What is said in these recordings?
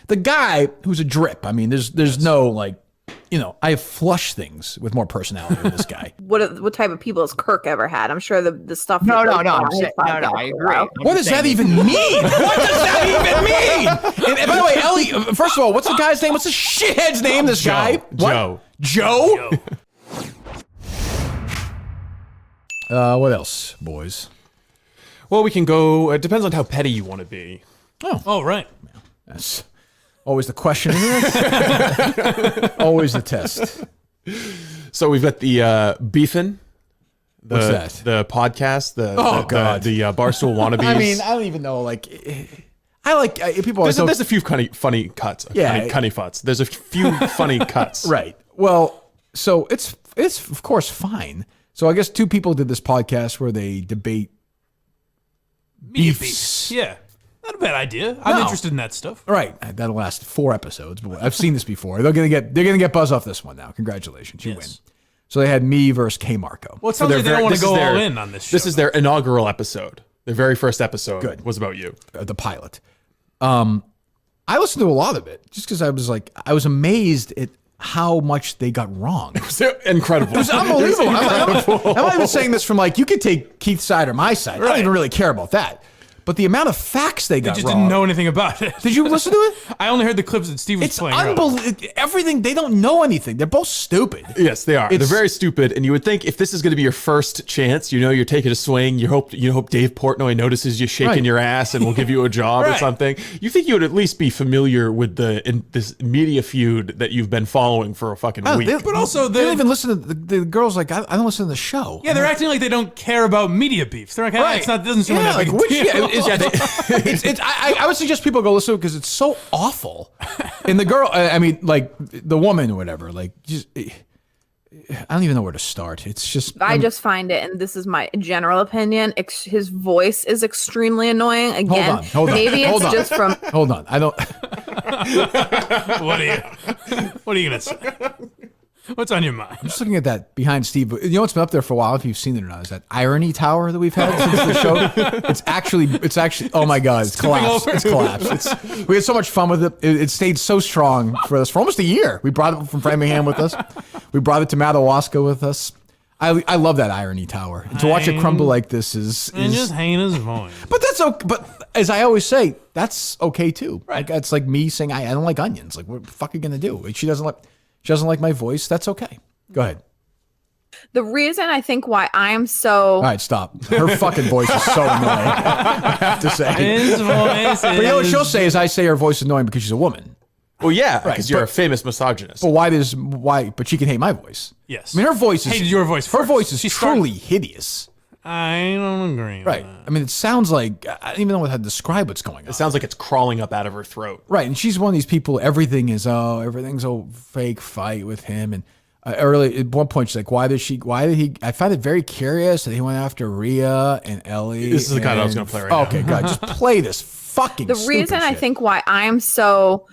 the guy who's a drip. I mean, there's no like, I have flushed things with more personality than this guy. What type of people has Kirk ever had? I'm sure the stuff. No. I agree. What does that even mean? What does that even mean? And by the way, Ellie, first of all, what's the guy's name? What's the shithead's name? This guy? What? Joe? What else, boys? Well, we can go. It depends on how petty you want to be. Oh, right. That's always the question, isn't it? Always the test. So we've got the Beefin. What's that? The podcast. The Barstool wannabes. I mean, I don't even know. Like, I like people. There's a few funny cuts. Yeah, funny futs. There's a few funny cuts. Right. Well, so it's of course fine. So I guess two people did this podcast where they debate beefs. Yeah. Not a bad idea. I'm interested in that stuff. Right. That'll last 4 episodes. But I've seen this before. They're gonna get buzz off this one now. Congratulations. You win. So they had me versus KMarko. Well, it sounds like they don't want to go all in on this show. This is their inaugural episode. Their very first episode was about you. The pilot. I listened to a lot of it just because I was amazed at how much they got wrong. It was incredible. It was unbelievable. I'm not even saying this from like, you could take Keith's side or my side. I don't even really care about that. But the amount of facts they got wrong. They just didn't know anything about it. Did you listen to it? I only heard the clips that Steve was playing. It's unbelievable. Everything, they don't know anything. They're both stupid. Yes, they are. They're very stupid. And you would think if this is going to be your first chance, you're taking a swing, you hope Dave Portnoy notices you shaking your ass and will give you a job or something. You think you would at least be familiar with this media feud that you've been following for a fucking week. But also, they don't even listen to the girls. Like, I don't listen to the show. Yeah, they're acting like they don't care about media beefs. They're like, it doesn't seem like that big deal. I would suggest people go listen to it because it's so awful. And the girl, I mean, like the woman or whatever, like just, I don't even know where to start. It's just, I just find it, and this is my general opinion. His voice is extremely annoying. Again, hold on. Maybe it's just from. Hold on, I don't. What are you gonna say? What's on your mind? I'm just looking at that behind Steve. You know what's been up there for a while, if you've seen it or not, is that irony tower that we've had since the show. It's actually, oh my God, it's collapsed. It's collapsed. We had so much fun with it. It stayed so strong for us for almost a year. We brought it from Framingham with us. We brought it to Madawaska with us. I love that irony tower. And to watch it crumble like this is just hanging his voice. But that's okay. But as I always say, that's okay too. Right. Like, it's like me saying I don't like onions. Like, what the fuck are you gonna do? She doesn't like my voice. That's okay. Go ahead. The reason I think why I'm so... All right, stop. Her fucking voice is so annoying, I have to say. His voice But you know what she'll say is I say her voice is annoying because she's a woman. Well, yeah, because you're a famous misogynist. But but she can hate my voice. Yes. I mean, her voice is... Hated your voice Her first. voice is truly hideous. I don't agree with Right. that. I mean, it sounds like... I don't even know how to describe what's going on. It sounds like it's crawling up out of her throat. Right, and she's one of these people, everything's a fake fight with him. And early at one point, she's like, why did he... I find it very curious that he went after Rhea and Ellie. This is the guy that I was going to play right now. Okay, God, just play this fucking The reason I think why I'm so...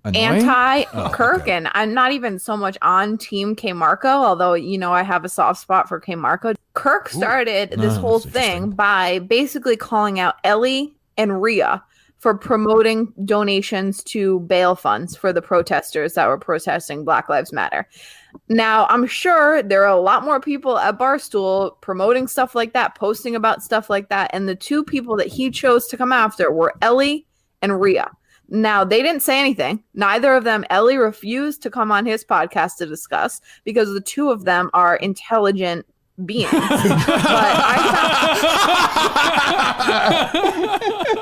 Annoying? Anti-Kirk, and I'm not even so much on Team KMarko, although, I have a soft spot for KMarko. Kirk started this whole thing by basically calling out Ellie and Rhea for promoting donations to bail funds for the protesters that were protesting Black Lives Matter. Now, I'm sure there are a lot more people at Barstool promoting stuff like that, posting about stuff like that, and the two people that he chose to come after were Ellie and Rhea. Now, they didn't say anything. Neither of them. Ellie refused to come on his podcast to discuss because the two of them are intelligent beings. But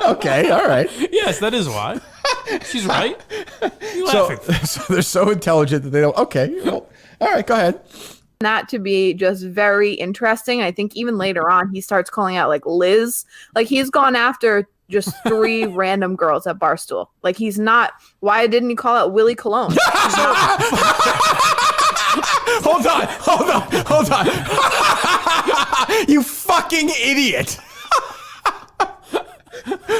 Okay, all right. Yes, that is why. She's right. So they're so intelligent that they don't... Okay, well, all right, go ahead. That to be just very interesting. I think even later on, he starts calling out like Liz. Like he's gone after... just 3 random girls at Barstool. Like he's not. Why didn't he call out Willie Cologne? Hold on. You fucking idiot.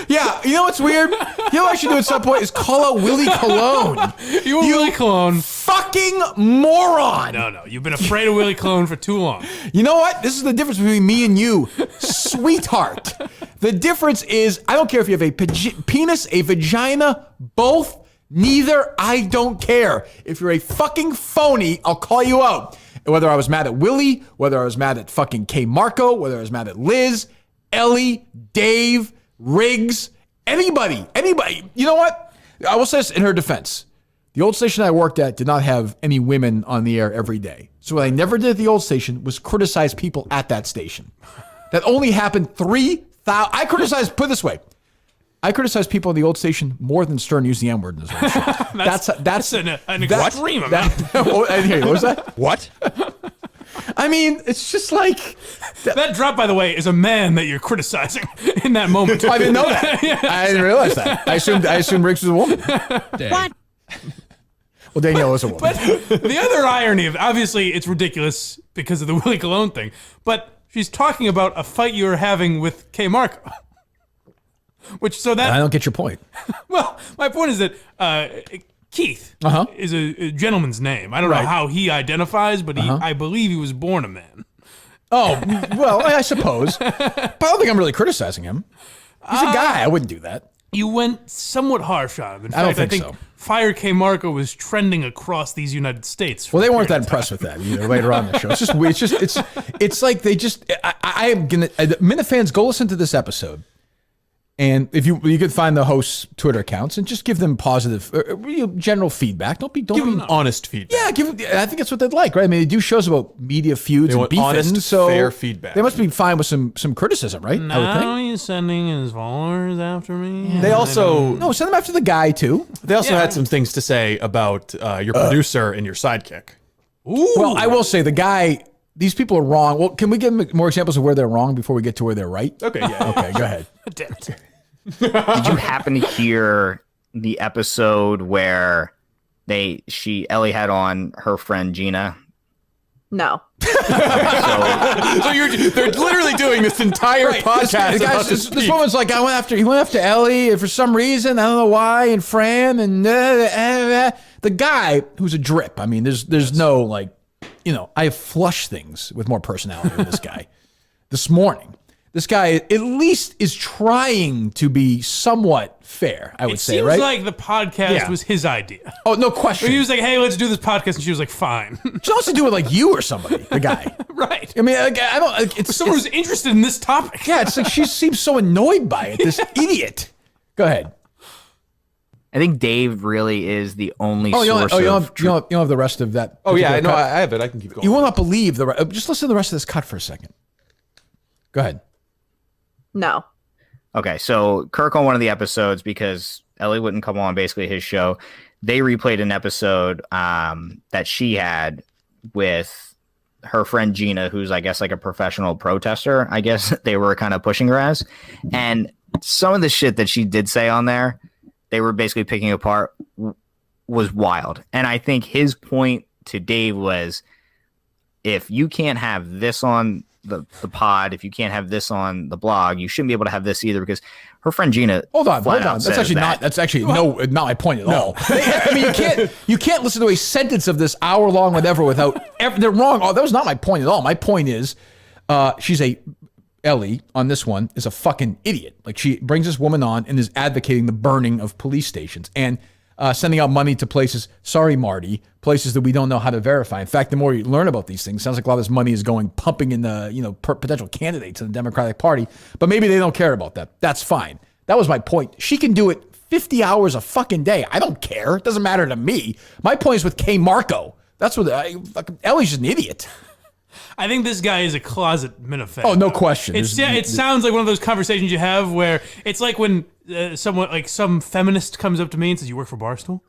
Yeah, you know what's weird? You know what I should do at some point is call out Willie Cologne. You Willie Cologne. Fucking moron. No. You've been afraid of Willie Cologne for too long. You know what? This is the difference between me and you, sweetheart. The difference is I don't care if you have a penis, a vagina, both. Neither. I don't care. If you're a fucking phony, I'll call you out. Whether I was mad at Willie, whether I was mad at fucking KMarko, whether I was mad at Liz, Ellie, Dave, Riggs, anybody. You know what? I will say this in her defense. The old station I worked at did not have any women on the air every day. So what I never did at the old station was criticize people at that station. That only happened 3,000. I criticized, put it this way, I criticized people on the old station more than Stern used the N-word in his own show. That's an extreme amount. I didn't hear you. What was that? What? I mean, it's just like... That drop, by the way, is a man that you're criticizing in that moment. I didn't know that. Yeah. I didn't realize that. I assumed Riggs was a woman. What? Well, Danielle was a woman. But the other irony of, obviously, it's ridiculous because of the Willie Colon thing, but she's talking about a fight you were having with KMarko. I don't get your point. Well, my point is that Keith is a gentleman's name. I don't know how he identifies, but I believe he was born a man. Oh, well, I suppose. But I don't think I'm really criticizing him. He's a guy. I wouldn't do that. You went somewhat harsh on him. In I fact, don't think so. Fire KMarko was trending across these United States. Well, they weren't that impressed with that either later on in the show. It's just weird. It's like they just, I am going to, Minifans, go listen to this episode. And if you could find the host's Twitter accounts and just give them positive, general feedback. Don't be honest feedback. Yeah, I think that's what they'd like, right? I mean, they do shows about media feuds and beefing, honest, so fair feedback. They must be fine with some criticism, right? Now I would think. he's sending his followers after me. Yeah. They also send them after the guy too. They also had some things to say about your producer and your sidekick. Ooh. Well, I will say the guy. These people are wrong. Well, can we give them more examples of where they're wrong before we get to where they're right? Okay, yeah. Okay, go ahead. Damn it. Did you happen to hear the episode where Ellie had on her friend Gina? No. So they're literally doing this entire podcast. This woman's like, he went after Ellie and for some reason, I don't know why, and Fran and the guy who's a drip. I mean, there's no like, I have flushed things with more personality than this guy. This morning. This guy at least is trying to be somewhat fair, I would say, right? It seems like the podcast was his idea. Oh, no question. He was like, hey, let's do this podcast. And she was like, fine. She wants to do it like you or somebody, the guy. Right. I mean, I don't... Someone who's interested in this topic. Yeah, it's like she seems so annoyed by it, this idiot. Go ahead. I think Dave really is the only source you don't have the rest of that. Oh, yeah, no, I have it. I can keep going. You will not believe just listen to the rest of this cut for a second. Go ahead. No. Okay, so Kirk on one of the episodes, because Ellie wouldn't come on basically his show, they replayed an episode that she had with her friend Gina, who's I guess like a professional protester. I guess they were kind of pushing her as. And some of the shit that she did say on there, they were basically picking apart, was wild. And I think his point to Dave was, if you can't have this on the pod, if you can't have this on the blog, you shouldn't be able to have this either, because her friend Gina. Hold on. That's actually not my point at all. I mean, you can't listen to a sentence of this hour-long whatever without they're wrong. Oh, that was not my point at all. My point is, Ellie on this one is a fucking idiot. Like, she brings this woman on and is advocating the burning of police stations and sending out money to places, sorry, Marty, places that we don't know how to verify. In fact, the more you learn about these things, it sounds like a lot of this money is pumping in the, potential candidates in the Democratic Party, but maybe they don't care about that. That's fine. That was my point. She can do it 50 hours a fucking day. I don't care. It doesn't matter to me. My point is with KMarko. That's what Ellie's just an idiot. I think this guy is a closet Minifan. Oh, no question. It sounds like one of those conversations you have where it's like when some feminist comes up to me and says, "You work for Barstool?"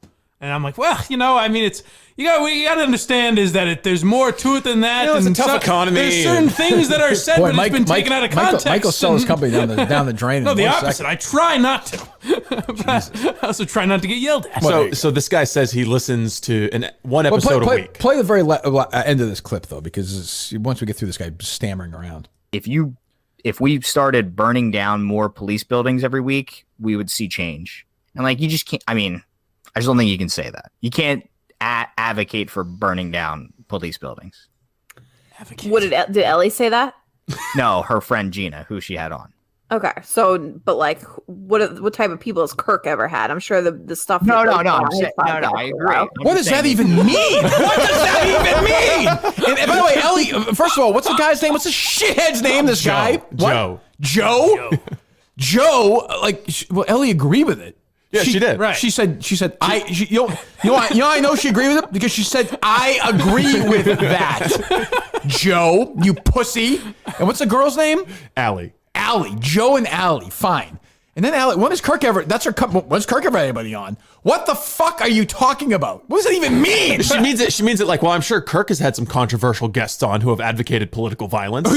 And I'm like, well, I mean, it's you got to understand is that there's more to it than that. It's a tough economy. There's certain things that are said, but it's been taken out of context. Michael sell his company down the drain. No, the opposite. I try not to. But I also try not to get yelled at. So this guy says he listens to one episode a week. Play the very end of this clip though, because once we get through this guy stammering around. If we started burning down more police buildings every week, we would see change. And you just can't. I mean, I just don't think you can say that. You can't advocate for burning down police buildings. Did Ellie say that? No, her friend Gina, who she had on. Okay, so but like, what type of people has Kirk ever had? I'm sure the stuff. No, that no, goes no. on I'm his saying, no, podcast no. I is agree. out. What does that even mean? What does that even mean? And by the way, Ellie, first of all, what's the guy's name? What's the shithead's name? This guy? What? Joe. Joe. Like, well, Ellie agreed with it. Yeah, she did. Right. She said, you know I know she agreed with it? Because she said, I agree with that. Joe, you pussy. And what's the girl's name? Allie. Allie. Joe and Allie. Fine. And then Allie, when is Kirk ever, that's her, when's Kirk ever anybody on? What the fuck are you talking about? What does that even mean? She means it like, well, I'm sure Kirk has had some controversial guests on who have advocated political violence. How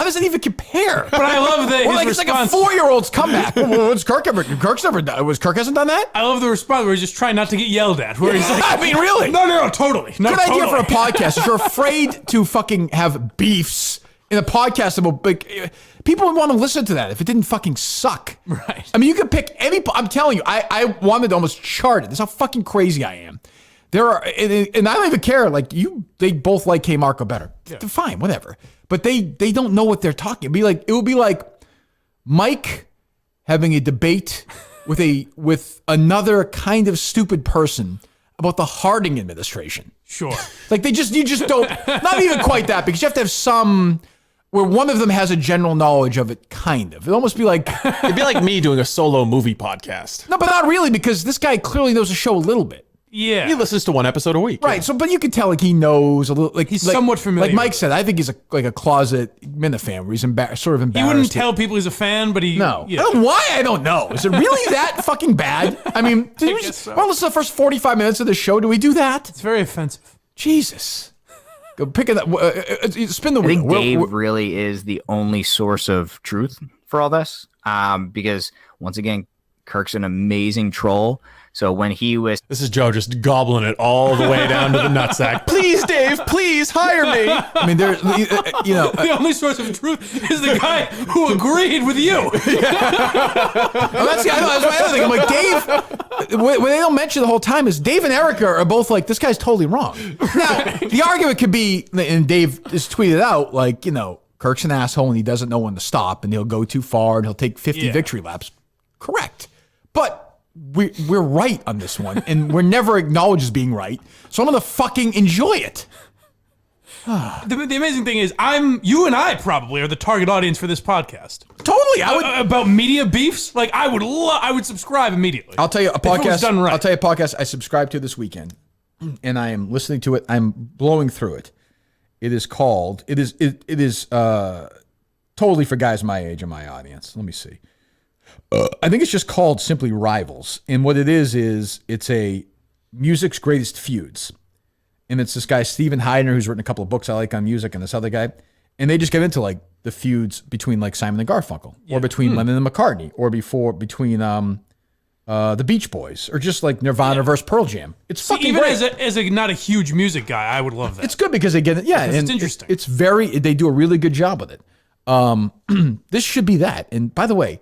does that even compare? But I love that his it's response. like a 4-year-old's comeback. What's Kirk ever? Kirk hasn't done that? I love the response where he's just trying not to get yelled at. Where he's like, I mean, really? no, totally. No, Good totally. idea for a podcast. If you're afraid to fucking have beefs in a podcast about, like, people would want to listen to that if it didn't fucking suck. Right. I mean, you could pick any. I'm telling you, I wanted to almost chart it. That's how fucking crazy I am. There are, and I don't even care. Like they both like KMarko better. Yeah. Fine, whatever. But they don't know what they're talking. It would be like Mike having a debate with another kind of stupid person about the Harding administration. Sure. Like you just don't, not even quite that, because you have to have some where one of them has a general knowledge of it, kind of. It'd almost be like, It'd be like me doing a solo movie podcast. no, but not really, because this guy clearly knows the show a little bit. Yeah. He listens to one episode a week. Right. So, but you can tell, like, he knows a little, like He's somewhat familiar Like Mike with said, I think he's a closet Minifan where he's sort of embarrassed. He wouldn't tell people he's a fan, but he. No. Yeah. I don't know why. I don't know. Is it really that fucking bad? I mean, did we guess just so. well, listen to the first 45 minutes of the show? Do we do that? It's very offensive. Jesus. Go pick it up. Spin the I wheel. think Dave really is the only source of truth for all this, because once again, Kirk's an amazing troll. So when he was, This is Joe just gobbling it all the way down to the nutsack. Please, Dave, please hire me. I mean, there, you know, The only source of truth is the guy who agreed with you. well, that's my other thing. I'm like, Dave, what they don't mention the whole time is Dave and Erica are both like, this guy's totally wrong. Now, the argument could be, and Dave just tweeted out, like, you know, Kirk's an asshole and he doesn't know when to stop and he'll go too far and he'll take 50 victory laps. Correct. But we're right on this one, and we're never acknowledged as being right. So I'm going to fucking enjoy it. The amazing thing is, you and I probably are the target audience for this podcast. Totally. I would. About media beefs, like I would subscribe immediately. I'll tell you a If it was podcast. done right. I'll tell you a podcast I subscribed to this weekend, and I am listening to it. I'm blowing through it. It is called. It is totally for guys my age and my audience. Let me see. I think it's just called simply Rivals, and what it is it's a music's greatest feuds, and it's this guy Steven Heidner who's written a couple of books I like on music, and this other guy, and they just get into like the feuds between like Simon and Garfunkel, or between Lennon and McCartney, or between the Beach Boys, or just like Nirvana versus Pearl Jam. It's fucking Even great. as a not a huge music guy, I would love that. It's good because they get it. Yeah, and it's interesting. It's they do a really good job with it. This should be that. And by the way,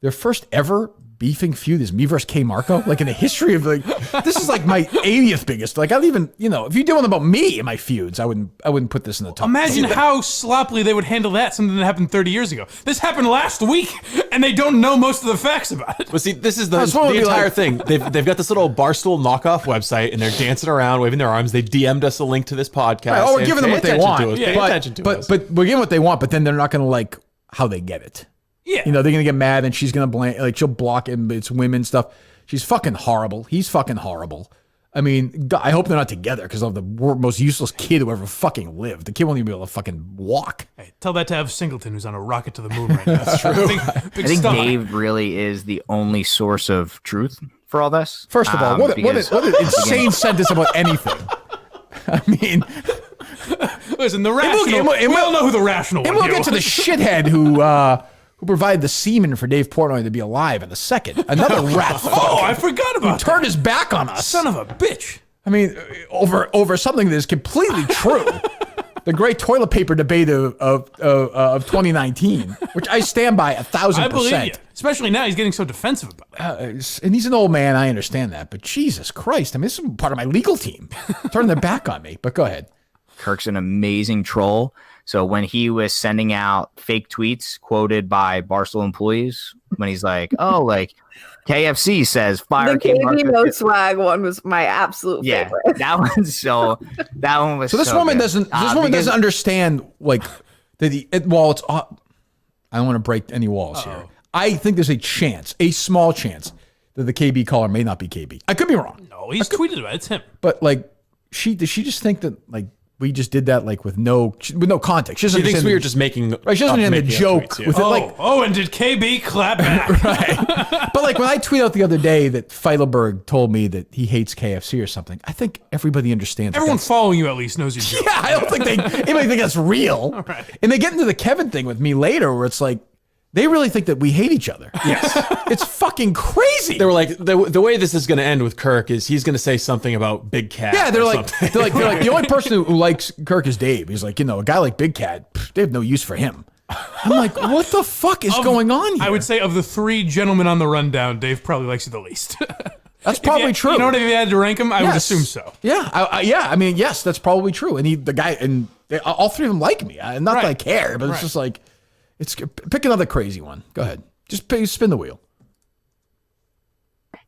their first ever beefing feud is me versus KMarko. Like in the history of this is like my 80th biggest. Like I don't even, if you do one about me in my feuds, I wouldn't put this in the top. Imagine how sloppily they would handle that. Something that happened 30 years ago. This happened last week, and they don't know most of the facts about it. Well, see, this is the what it'd be entire like. thing. They've got this little Barstool knockoff website, and they're dancing around, waving their arms. They DM'd us a link to this podcast. Right, we're and giving them pay what they attention want. to us. Yeah, Pay attention to us. But we're giving what they want, but then they're not going to like how they get it. Yeah. They're going to get mad and she's going to blame, like she'll block him. It's women stuff. She's fucking horrible. He's fucking horrible. I mean, God, I hope they're not together because of the most useless kid who ever fucking lived. The kid won't even be able to fucking walk. Hey, tell that to Ev Singleton, who's on a rocket to the moon right now. That's true. Big I think stuff. Dave really is the only source of truth for all this. First of all, what an insane sentence about anything. I mean, Listen, the rational. and We all know who the rational one and we'll here get to the was. shithead who provided the semen for Dave Portnoy to be alive in a second. Another rat fuck. Oh, I forgot about that. Turned his back on us. Son of a bitch. I mean, over something that is completely true. The great toilet paper debate of 2019, which I stand by 1,000%. I believe you. Especially now, he's getting so defensive about it. And he's an old man. I understand that, but Jesus Christ! I mean, this is part of my legal team turning their back on me. But go ahead. Kirk's an amazing troll. So when he was sending out fake tweets quoted by Barstool employees, when he's like, "Oh, like KFC says fire The KB no swag one was my absolute favorite. That one was so this woman good. doesn't understand like that it's I don't want to break any walls here. I think there's a small chance that the KB caller may not be KB. I could be wrong. No, he's tweeted about it. It's him. But like, does she just think that like we just did that like with no context? She thinks we were just making. Right, she doesn't understand the joke tweets, with it. Like, and did KB clap back? Right. But like when I tweeted out the other day that Feidelberg told me that he hates KFC or something, I think everybody understands. Everyone following you at least knows your joke. Yeah, I don't think anybody think that's real. Right. And they get into the Kevin thing with me later, where it's like they really think that we hate each other. Yes. It's fucking crazy. They were like, the way this is going to end with Kirk is he's going to say something about Big Cat. Yeah, they're like the only person who likes Kirk is Dave. He's like, a guy like Big Cat, they have no use for him. I'm like, what the fuck is going on here? I would say of the 3 gentlemen on the rundown, Dave probably likes you the least. That's probably true. You know what? If you had to rank him, I would assume so. Yeah, I mean, yes, that's probably true. And all 3 of them like me. Not that I care, but it's just like, pick another crazy one. Go ahead. Just spin the wheel.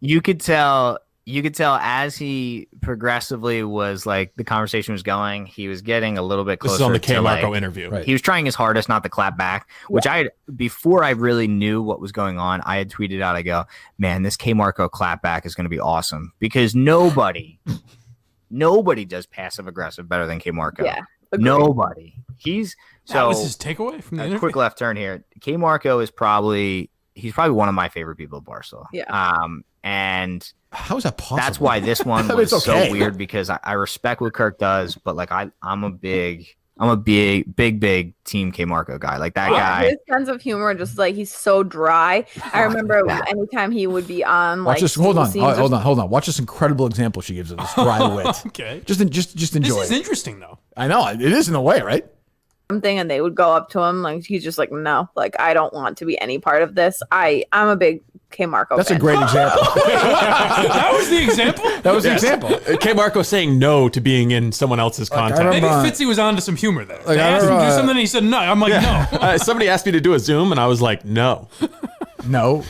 You could tell as he progressively was like the conversation was going, he was getting a little bit closer. This is on the KMarko like, interview. Right. He was trying his hardest not to clap back, which before I really knew what was going on, I had tweeted out, I go, man, this KMarko clap back is going to be awesome because nobody does passive aggressive better than KMarko. Yeah. Agreed. Nobody. That was his takeaway from the interview. Quick left turn here. KMarko is probably one of my favorite people at Barstool. Yeah. And how is that possible? That's why this one was so weird because I respect what Kirk does, but like I'm a big team KMarko guy. Like that guy. His sense of humor, just like he's so dry. I remember anytime he would be on. Watch this. Hold on. Watch this incredible example she gives of this dry wit. Okay. Just enjoy. This is interesting though. I know it is in a way, right? Something, and they would go up to him like he's just like, no, like I don't want to be any part of this. I'm a big KMarko. That's fan. a great example. That was the example. That was the example. KMarko saying no to being in someone else's content. Maybe Fitzy was onto some humor there. They asked him to do something, and he said no. I'm like, no. Somebody asked me to do a Zoom, and I was like, no. No,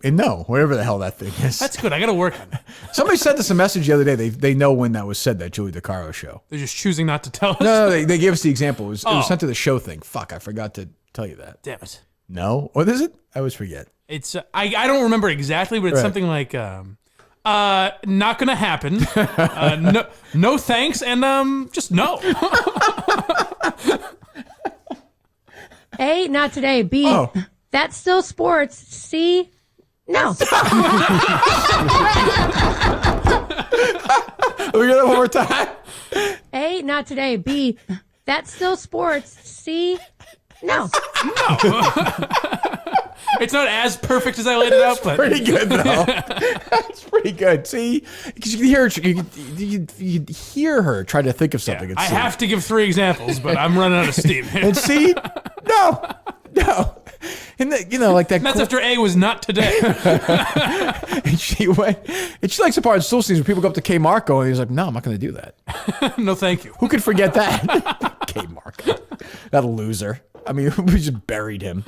and no, whatever the hell that thing is. That's good. I got to work on it. Somebody sent us a message the other day. They know when that was said, that Julie DeCaro show. They're just choosing not to tell us. No, they gave us the example. It was sent to the show thing. Fuck, I forgot to tell you that. Damn it. No? What is it? I always forget. It's I don't remember exactly, but it's something like not gonna happen. No thanks, and just no. A, not today. B, that's still sports. C, no. We got it one more time. A, not today. B, that's still sports. C, no. It's not as perfect as I laid it out, but pretty good though. That's pretty good. See, because you can hear her try to think of something. I have to give 3 examples, but I'm running out of steam. And C, no. And like that. And that's after A was not today. And she went, and she likes the part of Stool Scenes where people go up to KMarko and he's like, no, I'm not going to do that. No, thank you. Who could forget that? KMarko, that loser. I mean, we just buried him.